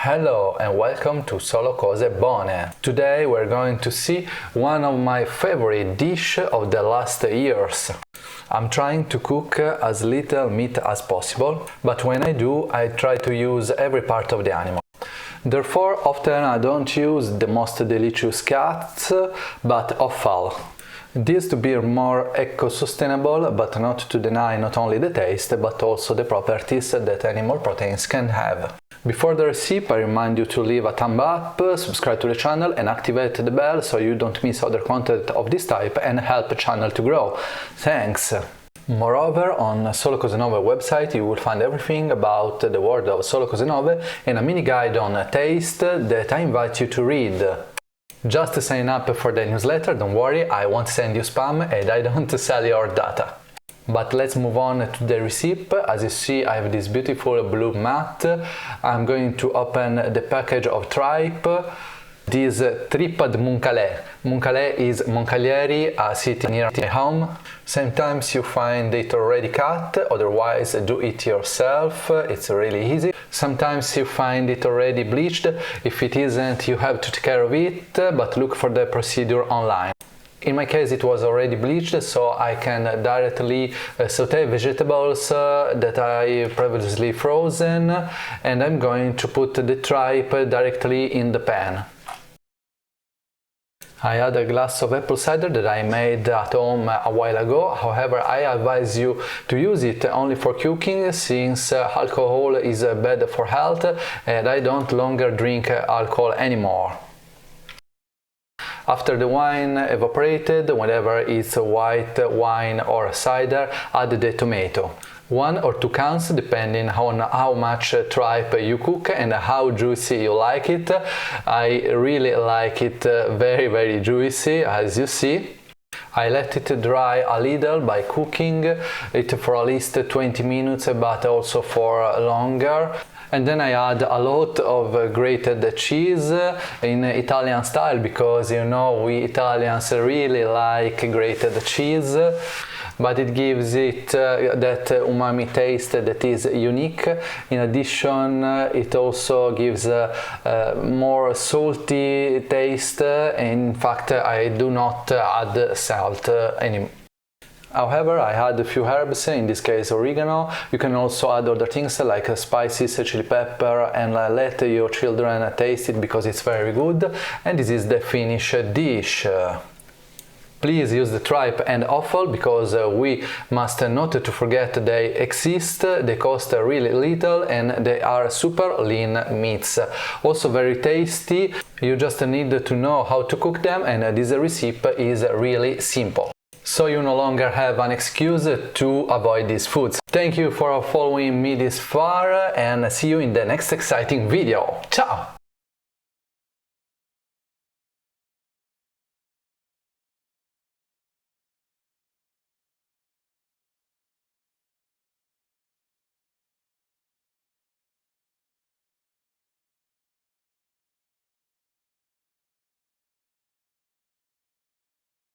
Hello and welcome to Solo Cose Buone. Today we're going to see one of my favorite dishes of the last years. I'm trying to cook as little meat as possible, but when I do, I try to use every part of the animal. Therefore, often I don't use the most delicious cuts, but offal. This to be more eco-sustainable, but not to deny not only the taste, but also the properties that animal proteins can have. Before the recipe, I remind you to leave a thumb up, subscribe to the channel and activate the bell so you don't miss other content of this type and help the channel to grow. Thanks! Moreover, on Solo Cose Nuove website you will find everything about the world of Solo Cose Nuove and a mini guide on taste that I invite you to read. Just sign up for the newsletter, don't worry, I won't send you spam and I don't sell your data. But let's move on to the recipe. As you see, I have this beautiful blue mat. I'm going to open the package of Tripe. This Trippa Moncalieri. Moncalieri is Moncalieri, a city near my home. Sometimes you find it already cut, otherwise do it yourself, it's really easy. Sometimes you find it already bleached. If it isn't, you have to take care of it, but look for the procedure online. In my case it was already bleached, so I can directly sauté vegetables that I previously frozen, and I'm going to put the tripe directly in the pan. I had a glass of apple cider that I made at home a while ago, however I advise you to use it only for cooking since alcohol is bad for health and I don't longer drink alcohol anymore. After the wine evaporated, whenever it's white wine or cider, add the tomato. 1 or 2 counts depending on how much tripe you cook and how juicy you like it. I really like it very juicy, as you see. I let it dry a little by cooking it for at least 20 minutes, but also for longer. And then I add a lot of grated cheese in Italian style, because you know we Italians really like grated cheese, but it gives it that umami taste that is unique. In addition, it also gives more salty taste. In fact, I do not add salt anymore. However, I add a few herbs, in this case oregano. You can also add other things like spices, chili pepper, and let your children taste it because it's very good. And this is the finished dish. Please use the tripe and offal because we must not to forget they exist, they cost really little and they are super lean meats. Also very tasty, you just need to know how to cook them, and this recipe is really simple. So you no longer have an excuse to avoid these foods. Thank you for following me this far and see you in the next exciting video. Ciao!